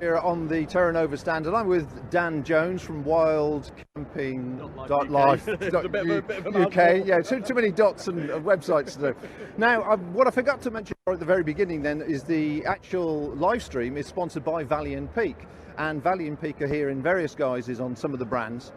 Here on the Terra stand, and I'm with Dan Jones from wildcamping.life UK. Yeah, too many dots and websites to do. Now, what I forgot to mention at the very beginning then is the actual live stream is sponsored by Valley and Peak. And Valley and Peak are here in various guises on some of the brands,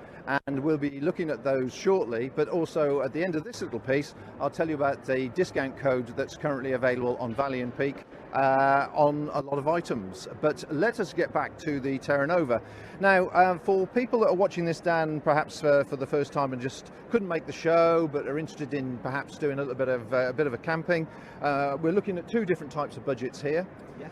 and we'll be looking at those shortly. But also at the end of this little piece, I'll tell you about the discount code that's currently available on Valley and Peak on a lot of items. But let us get back to the Terra Nova. Now, for people that are watching this, Dan, perhaps for the first time and just couldn't make the show, but are interested in perhaps doing a little bit of a camping, we're looking at two different types of budgets here. Yes.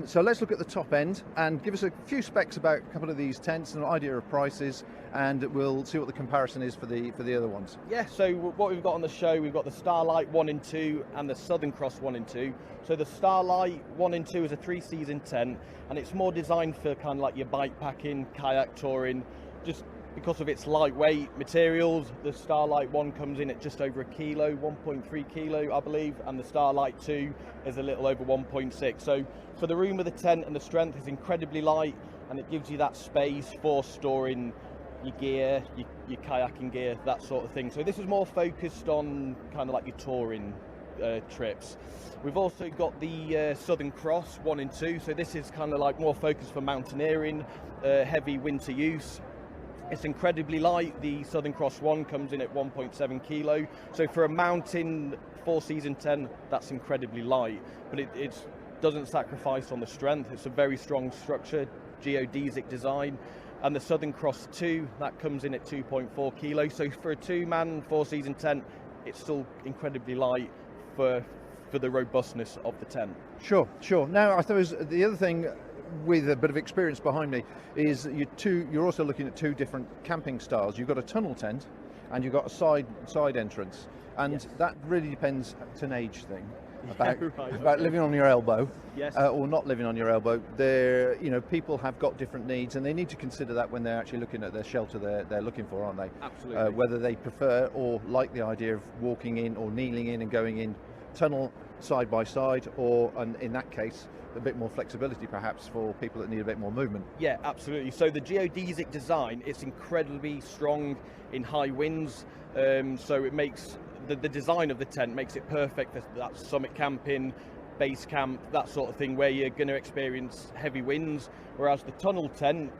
So let's look at the top end and give us a few specs about a couple of these tents and an idea of prices, and we'll see what the comparison is for the other ones. Yeah, so what we've got on the show, we've got the Starlight 1 and 2 and the Southern Cross 1 and 2. So the Starlight 1 and 2 is a 3-season tent, and it's more designed for kind of like your bike packing, kayak touring, just because of its lightweight materials. The Starlight 1 comes in at just over a kilo, 1.3 kilo I believe, and the Starlight 2 is a little over 1.6. So for the room of the tent and the strength is incredibly light, and it gives you that space for storing your gear, your kayaking gear, that sort of thing. So this is more focused on kind of like your touring trips. We've also got the Southern Cross 1 and 2, so this is kind of like more focused for mountaineering, heavy winter use. It's incredibly light. The Southern Cross 1 comes in at 1.7 kilo, so for a mountain 4-season tent, that's incredibly light, but it doesn't sacrifice on the strength. It's a very strong structure, geodesic design. And the Southern Cross 2, that comes in at 2.4 kilos. So for a 2-man 4-season tent, it's still incredibly light for the robustness of the tent. Sure. Now, I suppose the other thing with a bit of experience behind me is you're also looking at two different camping styles. You've got a tunnel tent and you've got a side entrance. And yes, that really depends. It's an age thing. About living on your elbow, yes, or not living on your elbow. People have got different needs, and they need to consider that when they're actually looking at their shelter they're looking for, aren't they? Absolutely. Whether they prefer or like the idea of walking in or kneeling in and going in tunnel side by side, or in that case a bit more flexibility perhaps for people that need a bit more movement. Yeah, absolutely. So the geodesic design, it's incredibly strong in high winds, so it makes the design of the tent makes it perfect for that summit camping, base camp, that sort of thing, where you're going to experience heavy winds. Whereas the tunnel tent,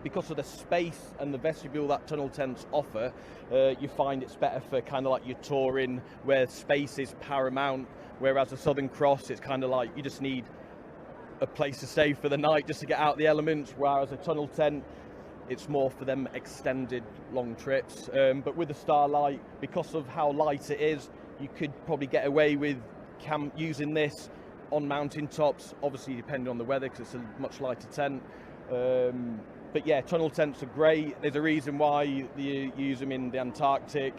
because of the space and the vestibule that tunnel tents offer, you find it's better for kind of like your touring, where space is paramount. Whereas the Southern Cross, it's kind of like you just need a place to stay for the night just to get out the elements. Whereas a tunnel tent, it's more for them extended long trips. But with the Starlight, because of how light it is, you could probably get away with using this on mountain tops, obviously depending on the weather, because it's a much lighter tent. But yeah, tunnel tents are great. There's a reason why you use them in the Antarctic,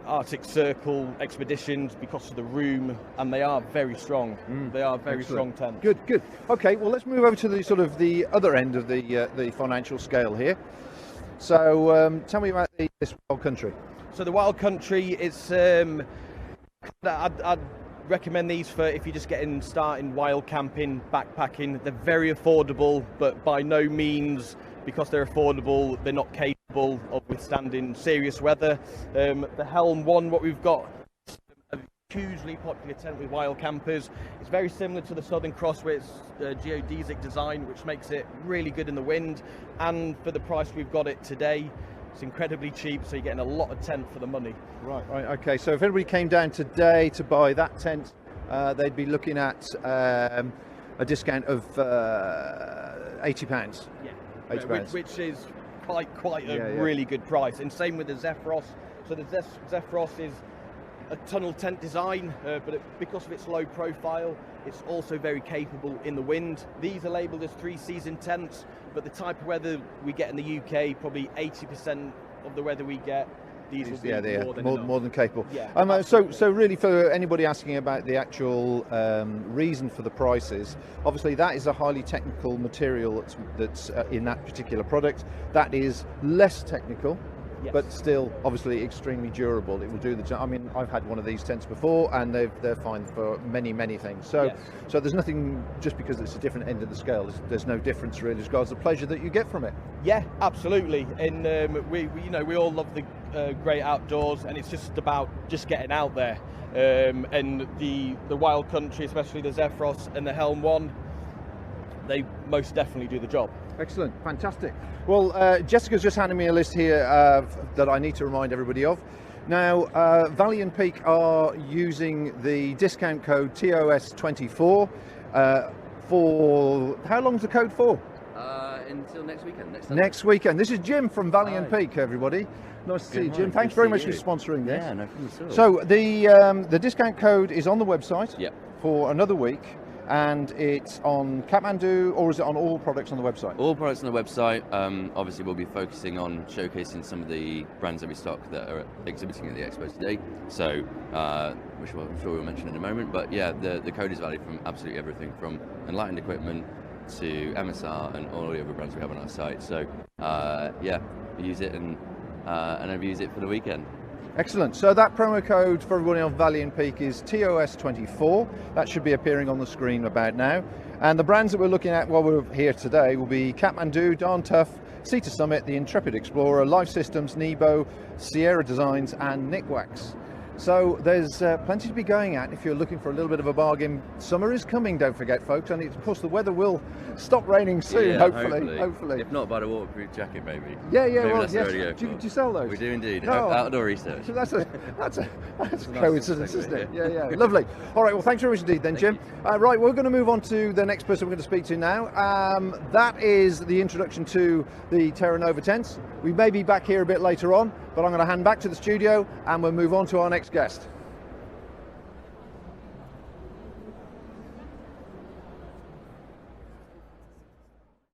Arctic Circle expeditions, because of the room, and they are very strong. They are very Excellent. strong tents. Good. Okay, well, let's move over to the sort of the other end of the financial scale here. So tell me about this wild country. So the wild country is, I'd recommend these for if you're just getting started wild camping, backpacking. They're very affordable, but by no means, because they're affordable, they're not capable of withstanding serious weather. The Helm 1, what we've got, a hugely popular tent with wild campers. It's very similar to the Southern Cross, where it's geodesic design, which makes it really good in the wind. And for the price we've got it today, it's incredibly cheap, so you're getting a lot of tent for the money. Right. Okay, so if everybody came down today to buy that tent, they'd be looking at a discount of £80. Yeah. £80. Which is quite a really good price. And same with the Zephyros. So the Zephyros is a tunnel tent design, but because of its low profile, it's also very capable in the wind. These are labelled as 3-season tents, but the type of weather we get in the UK, probably 80% of the weather we get, these will be more than capable. Yeah, so really, for anybody asking about the actual reason for the prices, obviously that is a highly technical material that's in that particular product. That is less technical Yes. but still obviously extremely durable. It will do the job. I mean, I've had one of these tents before, and they're fine for many things. So, Yes. so there's nothing, just because it's a different end of the scale. There's no difference really as regards the pleasure that you get from it. Yeah, absolutely. And we all love the great outdoors, and it's just about just getting out there. And the wild country, especially the Zephyros and the Helm 1, they most definitely do the job. Excellent, fantastic. Well, Jessica's just handed me a list here that I need to remind everybody of. Now, Valiant Peak are using the discount code TOS24 for, how long's the code for? Until next weekend. Next weekend. This is Jim from Valiant Hi. Peak, everybody. Nice to see you, Good Jim. morning. Thanks Good very to much see for sponsoring this. Yeah, no problem at all. So the discount code is on the website Yep. for another week, and it's on Kathmandu, or is it on all products on the website? All products on the website. Obviously, we'll be focusing on showcasing some of the brands that we stock that are exhibiting at the Expo today. So, which I'm sure we'll mention in a moment. But yeah, the code is valid from absolutely everything, from enlightened equipment to MSR and all the other brands we have on our site. So, yeah, use it and overuse it for the weekend. Excellent. So that promo code for everybody on Valiant Peak is TOS24. That should be appearing on the screen about now. And the brands that we're looking at while we're here today will be Kathmandu, Darn Tough, Sea to Summit, the Intrepid Explorer, Life Systems, Nebo, Sierra Designs, and Nickwax. So there's plenty to be going at if you're looking for a little bit of a bargain. Summer is coming, don't forget, folks, and of course the weather will stop raining soon, Yeah, hopefully. If not, buy the waterproof jacket, maybe. Yeah, Maybe well, that's the yes. radio Do call. you sell those? We do indeed. No. Outdoor research. So that's a nice coincidence, isn't segue, it? Yeah, lovely. All right, well, thanks very much indeed then, Jim. Right, we're going to move on to the next person we're going to speak to now. That is the introduction to the Terra Nova tents. We may be back here a bit later on, but I'm going to hand back to the studio and we'll move on to our next guest.